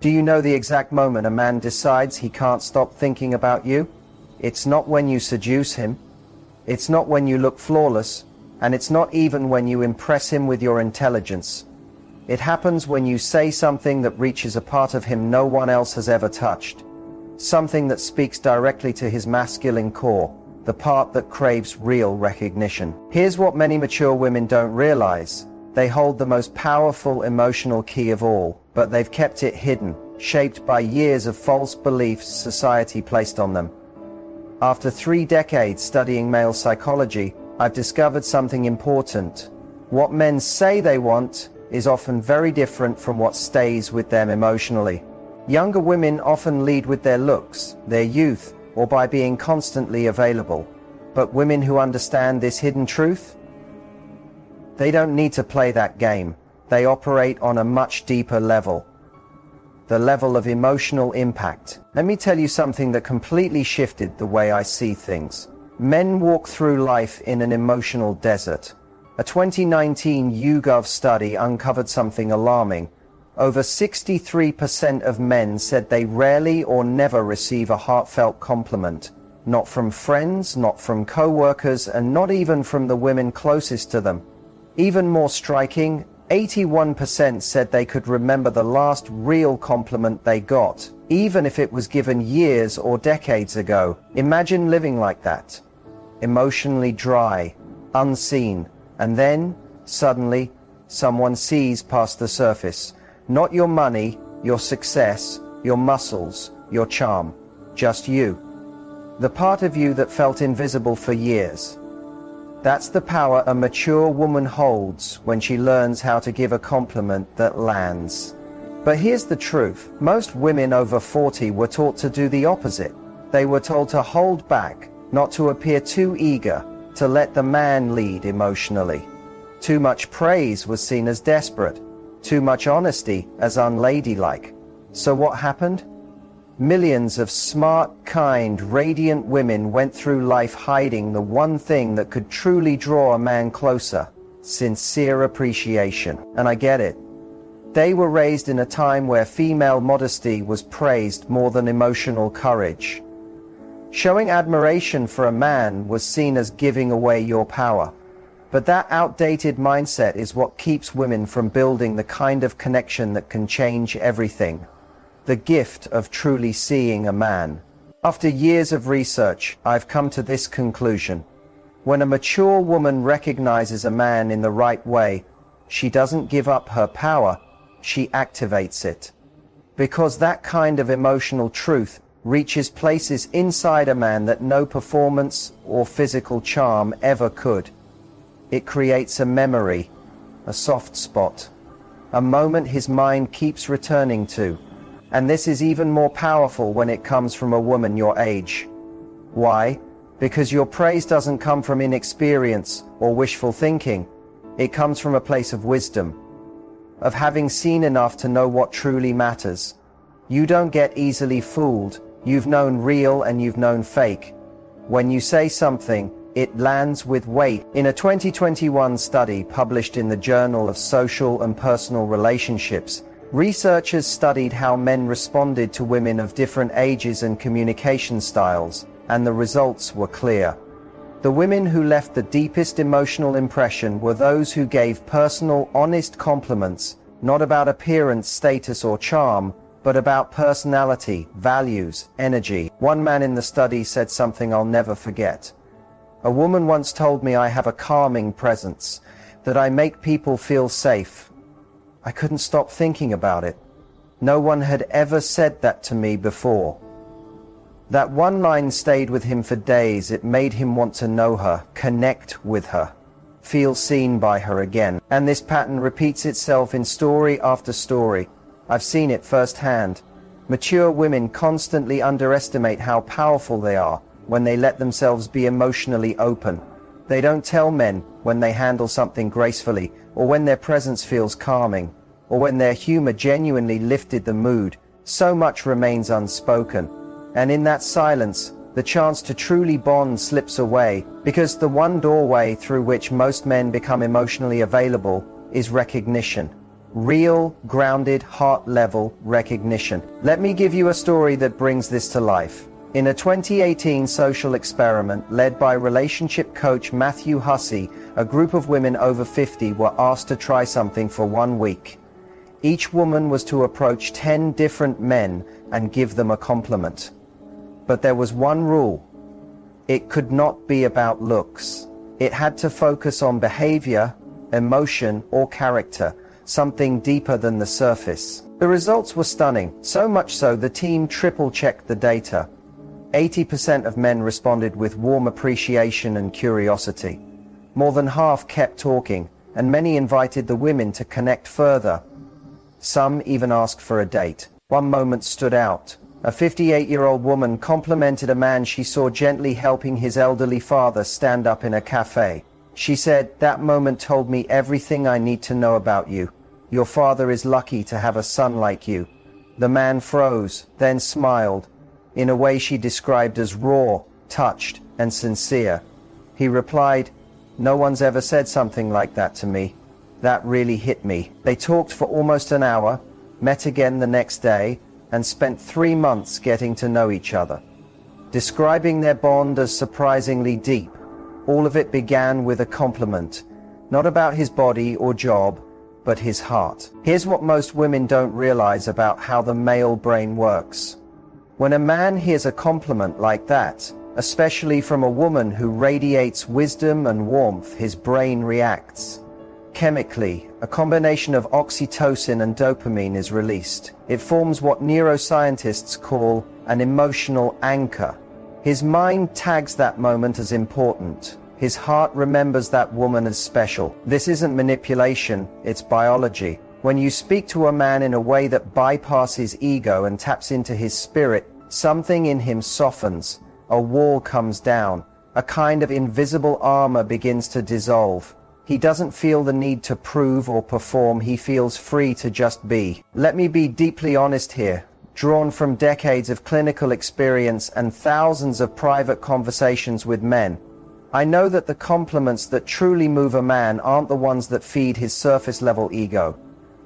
Do you know the exact moment a man decides he can't stop thinking about you? It's not when you seduce him. It's not when you look flawless. And it's not even when you impress him with your intelligence. It happens when you say something that reaches a part of him no one else has ever touched. Something that speaks directly to his masculine core, the part that craves real recognition. Here's what many mature women don't realize. They hold the most powerful emotional key of all, but they've kept it hidden, shaped by years of false beliefs society placed on them. After 3 decades studying male psychology, I've discovered something important. What men say they want is often very different from what stays with them emotionally. Younger women often lead with their looks, their youth, or by being constantly available. But women who understand this hidden truth, they don't need to play that game. They operate on a much deeper level. The level of emotional impact. Let me tell you something that completely shifted the way I see things. Men walk through life in an emotional desert. A 2019 YouGov study uncovered something alarming. Over 63% of men said they rarely or never receive a heartfelt compliment. Not from friends, not from co-workers, and not even from the women closest to them. Even more striking, 81% said they could remember the last real compliment they got, even if it was given years or decades ago. Imagine living like that. Emotionally dry, unseen, and then, suddenly, someone sees past the surface. Not your money, your success, your muscles, your charm. Just you. The part of you that felt invisible for years. That's the power a mature woman holds when she learns how to give a compliment that lands. But here's the truth. Most women over 40 were taught to do the opposite. They were told to hold back, not to appear too eager, to let the man lead emotionally. Too much praise was seen as desperate, too much honesty as unladylike. So what happened? Millions of smart, kind, radiant women went through life hiding the one thing that could truly draw a man closer: sincere appreciation. And I get it. They were raised in a time where female modesty was praised more than emotional courage. Showing admiration for a man was seen as giving away your power. But that outdated mindset is what keeps women from building the kind of connection that can change everything. The gift of truly seeing a man. After years of research, I've come to this conclusion. When a mature woman recognizes a man in the right way, she doesn't give up her power, she activates it. Because that kind of emotional truth reaches places inside a man that no performance or physical charm ever could. It creates a memory, a soft spot, a moment his mind keeps returning to. And this is even more powerful when it comes from a woman your age. Why? Because your praise doesn't come from inexperience or wishful thinking. It comes from a place of wisdom, of having seen enough to know what truly matters. You don't get easily fooled. You've known real and you've known fake. When you say something, it lands with weight. In a 2021 study published in the Journal of Social and Personal Relationships, researchers studied how men responded to women of different ages and communication styles, and the results were clear. The women who left the deepest emotional impression were those who gave personal, honest compliments, not about appearance, status, or charm, but about personality, values, energy. One man in the study said something I'll never forget. A woman once told me I have a calming presence, that I make people feel safe. I couldn't stop thinking about it. No one had ever said that to me before. That one line stayed with him for days. It made him want to know her, connect with her, feel seen by her again. And this pattern repeats itself in story after story. I've seen it firsthand. Mature women constantly underestimate how powerful they are when they let themselves be emotionally open. They don't tell men when they handle something gracefully, or when their presence feels calming, or when their humor genuinely lifted the mood. So much remains unspoken. And in that silence, the chance to truly bond slips away, because the one doorway through which most men become emotionally available is recognition. Real, grounded, heart-level recognition. Let me give you a story that brings this to life. In a 2018 social experiment led by relationship coach Mathew Hussey, a group of women over 50 were asked to try something for 1 week. Each woman was to approach 10 different men and give them a compliment. But there was one rule. It could not be about looks. It had to focus on behavior, emotion, or character, something deeper than the surface. The results were stunning, so much so the team triple-checked the data. 80% of men responded with warm appreciation and curiosity. More than half kept talking, and many invited the women to connect further. Some even asked for a date. One moment stood out. A 58-year-old woman complimented a man she saw gently helping his elderly father stand up in a cafe. She said, "That moment told me everything I need to know about you. Your father is lucky to have a son like you." The man froze, then smiled, in a way she described as raw, touched, and sincere. He replied, "No one's ever said something like that to me. That really hit me." They talked for almost an hour, met again the next day, and spent 3 months getting to know each other, describing their bond as surprisingly deep. All of it began with a compliment, not about his body or job, but his heart. Here's what most women don't realize about how the male brain works. When a man hears a compliment like that, especially from a woman who radiates wisdom and warmth, his brain reacts. Chemically, a combination of oxytocin and dopamine is released. It forms what neuroscientists call an emotional anchor. His mind tags that moment as important. His heart remembers that woman as special. This isn't manipulation, it's biology. When you speak to a man in a way that bypasses ego and taps into his spirit, something in him softens, a wall comes down, a kind of invisible armor begins to dissolve. He doesn't feel the need to prove or perform, he feels free to just be. Let me be deeply honest here. Drawn from decades of clinical experience and thousands of private conversations with men, I know that the compliments that truly move a man aren't the ones that feed his surface-level ego.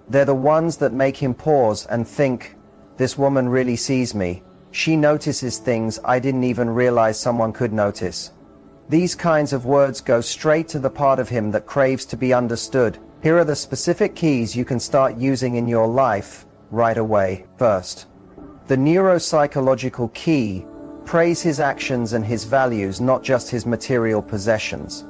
They're the ones that make him pause and think, "This woman really sees me. She notices things I didn't even realize someone could notice." These kinds of words go straight to the part of him that craves to be understood. Here are the specific keys you can start using in your life right away. First, the neuropsychological key: praise his actions and his values, not just his material possessions.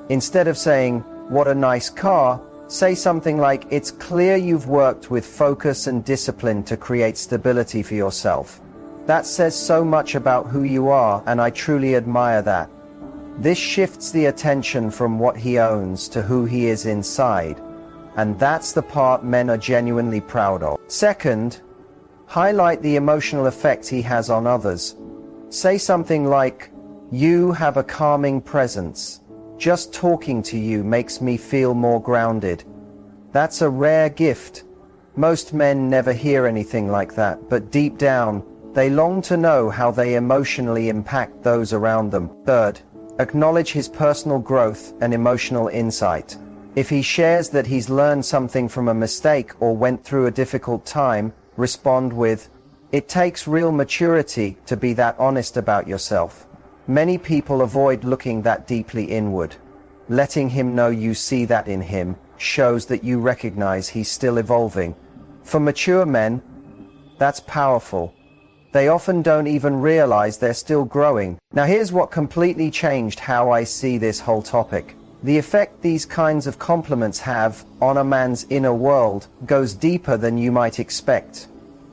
Instead of saying, "What a nice car," say something like, "It's clear you've worked with focus and discipline to create stability for yourself. That says so much about who you are, and I truly admire that." This shifts the attention from what he owns to who he is inside, and that's the part men are genuinely proud of. Second, highlight the emotional effect he has on others. Say something like, "You have a calming presence. Just talking to you makes me feel more grounded." That's a rare gift. Most men never hear anything like that, but deep down, they long to know how they emotionally impact those around them. Third, acknowledge his personal growth and emotional insight. If he shares that he's learned something from a mistake or went through a difficult time, respond with, "It takes real maturity to be that honest about yourself." Many people avoid looking that deeply inward. Letting him know you see that in him shows that you recognize he's still evolving. For mature men, that's powerful. They often don't even realize they're still growing. Now here's what completely changed how I see this whole topic. The effect these kinds of compliments have on a man's inner world goes deeper than you might expect.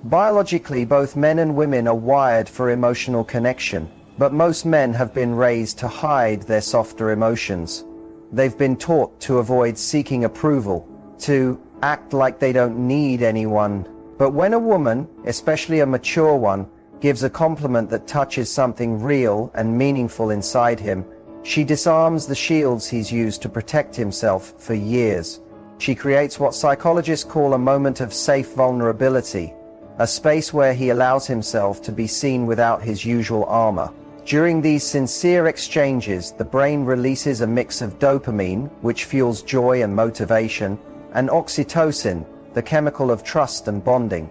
Biologically, both men and women are wired for emotional connection, but most men have been raised to hide their softer emotions. They've been taught to avoid seeking approval, to act like they don't need anyone. But when a woman, especially a mature one, gives a compliment that touches something real and meaningful inside him, she disarms the shields he's used to protect himself for years. She creates what psychologists call a moment of safe vulnerability, a space where he allows himself to be seen without his usual armor. During these sincere exchanges, the brain releases a mix of dopamine, which fuels joy and motivation, and oxytocin, the chemical of trust and bonding.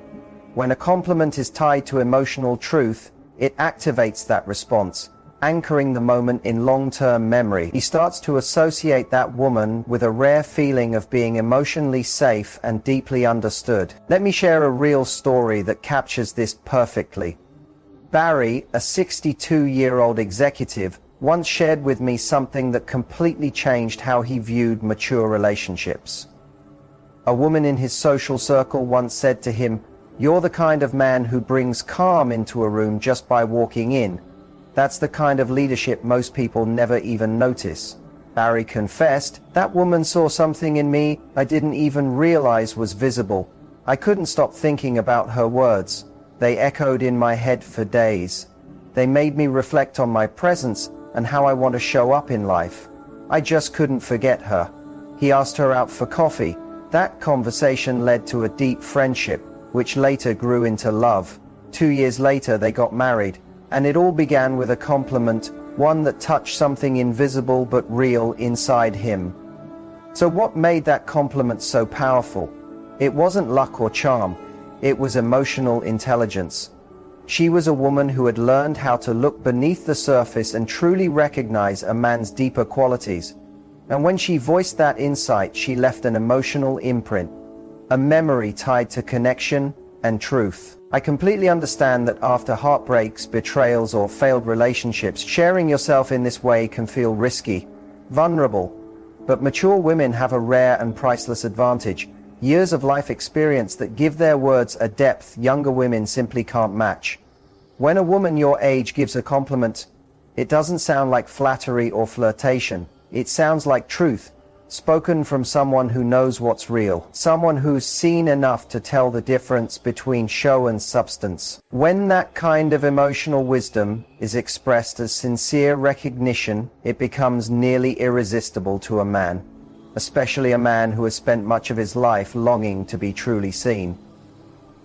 When a compliment is tied to emotional truth, it activates that response, anchoring the moment in long-term memory. He starts to associate that woman with a rare feeling of being emotionally safe and deeply understood. Let me share a real story that captures this perfectly. Barry, a 62-year-old executive, once shared with me something that completely changed how he viewed mature relationships. A woman in his social circle once said to him, "You're the kind of man who brings calm into a room just by walking in. That's the kind of leadership most people never even notice." Barry confessed, "That woman saw something in me I didn't even realize was visible. I couldn't stop thinking about her words. They echoed in my head for days. They made me reflect on my presence and how I want to show up in life. I just couldn't forget her." He asked her out for coffee. That conversation led to a deep friendship, which later grew into love. 2 years later, they got married. And it all began with a compliment, one that touched something invisible but real inside him. So what made that compliment so powerful? It wasn't luck or charm, it was emotional intelligence. She was a woman who had learned how to look beneath the surface and truly recognize a man's deeper qualities. And when she voiced that insight, she left an emotional imprint, a memory tied to connection and truth. I completely understand that after heartbreaks, betrayals, or failed relationships, sharing yourself in this way can feel risky, vulnerable. But mature women have a rare and priceless advantage, years of life experience that give their words a depth younger women simply can't match. When a woman your age gives a compliment, it doesn't sound like flattery or flirtation. It sounds like truth, spoken from someone who knows what's real, someone who's seen enough to tell the difference between show and substance. When that kind of emotional wisdom is expressed as sincere recognition, it becomes nearly irresistible to a man, especially a man who has spent much of his life longing to be truly seen.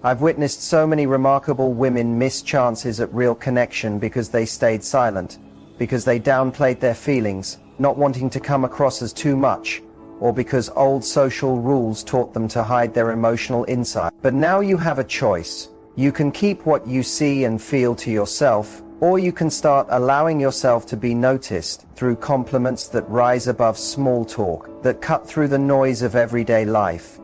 I've witnessed so many remarkable women miss chances at real connection because they stayed silent, because they downplayed their feelings, not wanting to come across as too much, or because old social rules taught them to hide their emotional insight. But now you have a choice. You can keep what you see and feel to yourself, or you can start allowing yourself to be noticed through compliments that rise above small talk, that cut through the noise of everyday life.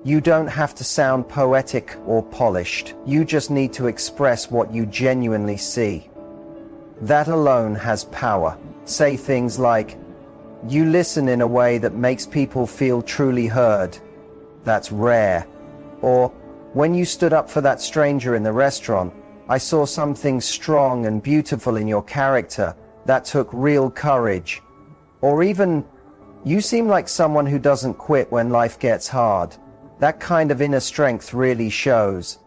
You don't have to sound poetic or polished. You just need to express what you genuinely see. That alone has power. Say things like, "You listen in a way that makes people feel truly heard. That's rare." Or, "When you stood up for that stranger in the restaurant, I saw something strong and beautiful in your character. That took real courage." Or even, "You seem like someone who doesn't quit when life gets hard. That kind of inner strength really shows."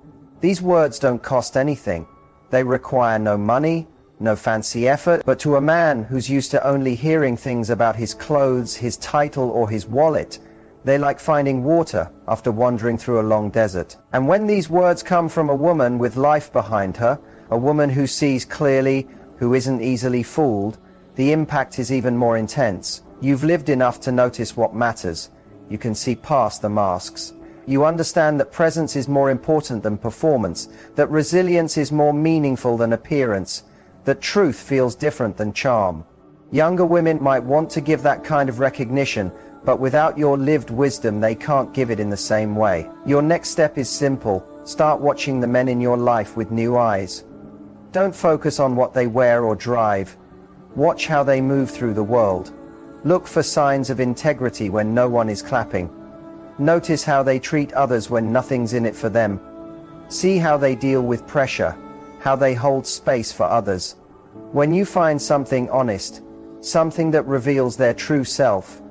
These words don't cost anything. They require no money, no fancy effort, but to a man who's used to only hearing things about his clothes, his title, or his wallet, they're like finding water after wandering through a long desert. And when these words come from a woman with life behind her, a woman who sees clearly, who isn't easily fooled, the impact is even more intense. You've lived enough to notice what matters. You can see past the masks. You understand that presence is more important than performance, that resilience is more meaningful than appearance, that truth feels different than charm. Younger women might want to give that kind of recognition, but without your lived wisdom, they can't give it in the same way. Your next step is simple. Start watching the men in your life with new eyes. Don't focus on what they wear or drive. Watch how they move through the world. Look for signs of integrity when no one is clapping. Notice how they treat others when nothing's in it for them. See how they deal with pressure, how they hold space for others. When you find something honest, something that reveals their true self,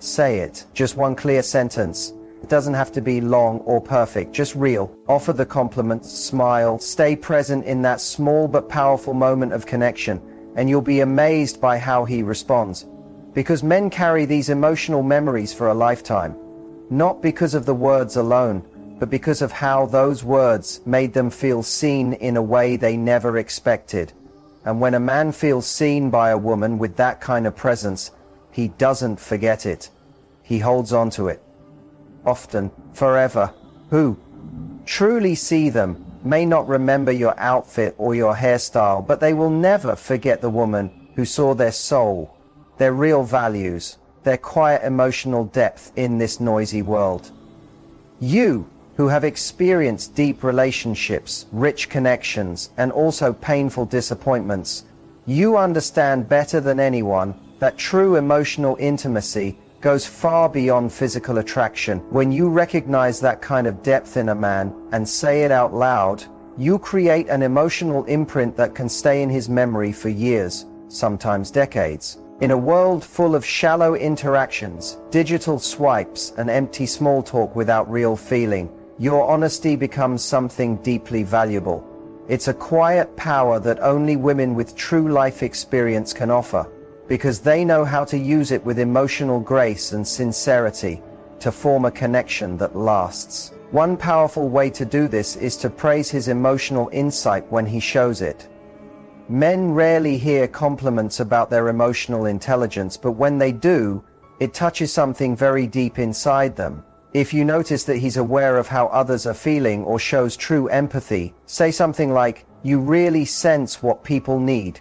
say it. Just one clear sentence. It doesn't have to be long or perfect, just real. Offer the compliment, smile, stay present in that small but powerful moment of connection, and you'll be amazed by how he responds. Because men carry these emotional memories for a lifetime, not because of the words alone, but because of how those words made them feel seen in a way they never expected. And when a man feels seen by a woman with that kind of presence, he doesn't forget it. He holds on to it. often, forever. Who truly see them may not remember your outfit or your hairstyle, but they will never forget the woman who saw their soul, their real values, their quiet emotional depth in this noisy world. You, who have experienced deep relationships, rich connections, and also painful disappointments, you understand better than anyone that true emotional intimacy goes far beyond physical attraction. When you recognize that kind of depth in a man and say it out loud, you create an emotional imprint that can stay in his memory for years, sometimes decades. In a world full of shallow interactions, digital swipes, and empty small talk without real feeling, your honesty becomes something deeply valuable. It's a quiet power that only women with true life experience can offer, because they know how to use it with emotional grace and sincerity to form a connection that lasts. One powerful way to do this is to praise his emotional insight when he shows it. Men rarely hear compliments about their emotional intelligence, but when they do, it touches something very deep inside them. If you notice that he's aware of how others are feeling or shows true empathy, say something like, "You really sense what people need."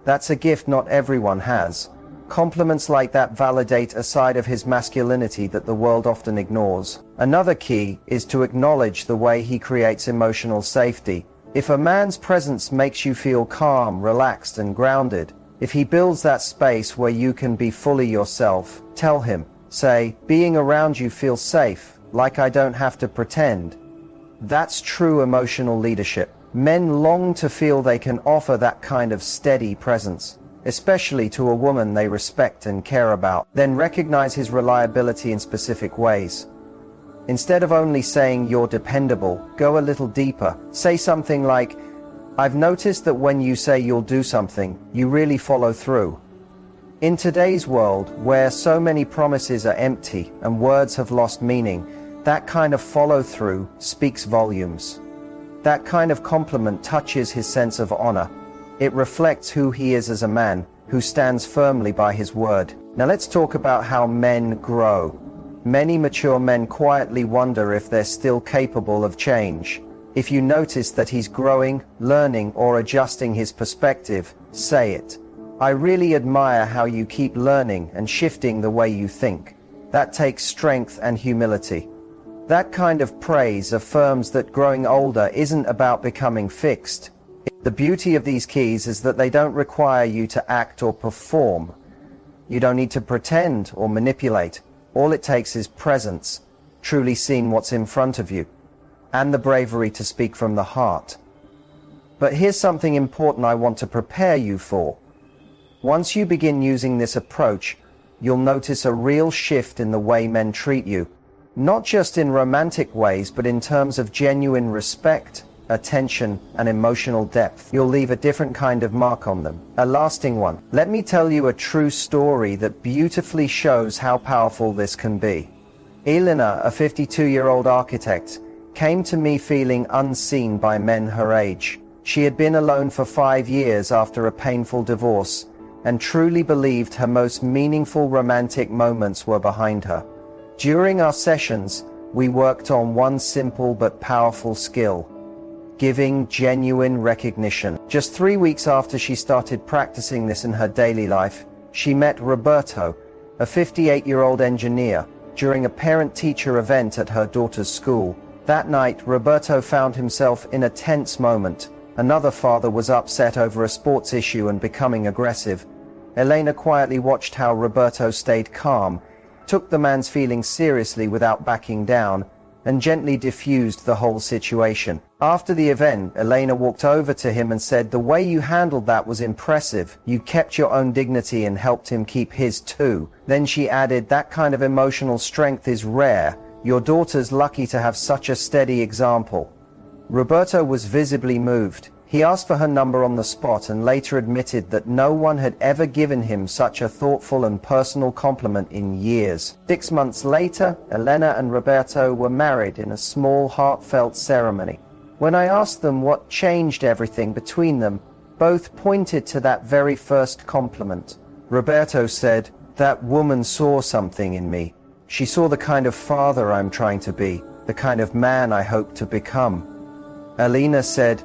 That's a gift not everyone has. Compliments like that validate a side of his masculinity that the world often ignores. Another key is to acknowledge the way he creates emotional safety. If a man's presence makes you feel calm, relaxed, and grounded, if he builds that space where you can be fully yourself, tell him. Say, "Being around you feels safe, like I don't have to pretend." That's true emotional leadership. Men long to feel they can offer that kind of steady presence, especially to a woman they respect and care about. Then recognize his reliability in specific ways. Instead of only saying "you're dependable," go a little deeper. Say something like, "I've noticed that when you say you'll do something, you really follow through." In today's world, where so many promises are empty and words have lost meaning, that kind of follow-through speaks volumes. That kind of compliment touches his sense of honor. It reflects who he is as a man, who stands firmly by his word. Now let's talk about how men grow. Many mature men quietly wonder if they're still capable of change. If you notice that he's growing, learning, or adjusting his perspective, say it. "I really admire how you keep learning and shifting the way you think." That takes strength and humility. That kind of praise affirms that growing older isn't about becoming fixed. The beauty of these keys is that they don't require you to act or perform. You don't need to pretend or manipulate. All it takes is presence, truly seeing what's in front of you, and the bravery to speak from the heart. But here's something important I want to prepare you for. Once you begin using this approach, you'll notice a real shift in the way men treat you. Not just in romantic ways, but in terms of genuine respect, attention, and emotional depth. You'll leave a different kind of mark on them, a lasting one. Let me tell you a true story that beautifully shows how powerful this can be. Elena, a 52-year-old architect, came to me feeling unseen by men her age. She had been alone for 5 years after a painful divorce, and truly believed her most meaningful romantic moments were behind her. During our sessions, we worked on one simple but powerful skill: giving genuine recognition. Just 3 weeks after she started practicing this in her daily life, she met Roberto, a 58-year-old engineer, during a parent-teacher event at her daughter's school. That night, Roberto found himself in a tense moment. Another father was upset over a sports issue and becoming aggressive. Elena quietly watched how Roberto stayed calm, took the man's feelings seriously without backing down, and gently diffused the whole situation. After the event, Elena walked over to him and said, "The way you handled that was impressive. You kept your own dignity and helped him keep his too." Then she added, "That kind of emotional strength is rare. Your daughter's lucky to have such a steady example." Roberto was visibly moved. He asked for her number on the spot and later admitted that no one had ever given him such a thoughtful and personal compliment in years. 6 months later, Elena and Roberto were married in a small, heartfelt ceremony. When I asked them what changed everything between them, both pointed to that very first compliment. Roberto said, "That woman saw something in me. She saw the kind of father I'm trying to be, the kind of man I hope to become. Alina said,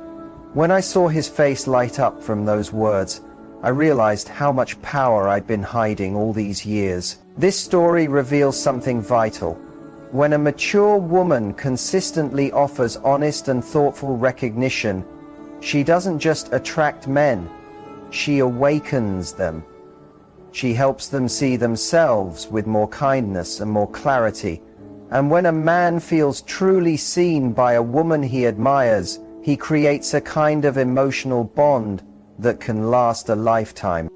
"When I saw his face light up from those words, I realized how much power I'd been hiding all these years." This story reveals something vital. When a mature woman consistently offers honest and thoughtful recognition, she doesn't just attract men, she awakens them. She helps them see themselves with more kindness and more clarity. And when a man feels truly seen by a woman he admires, he creates a kind of emotional bond that can last a lifetime.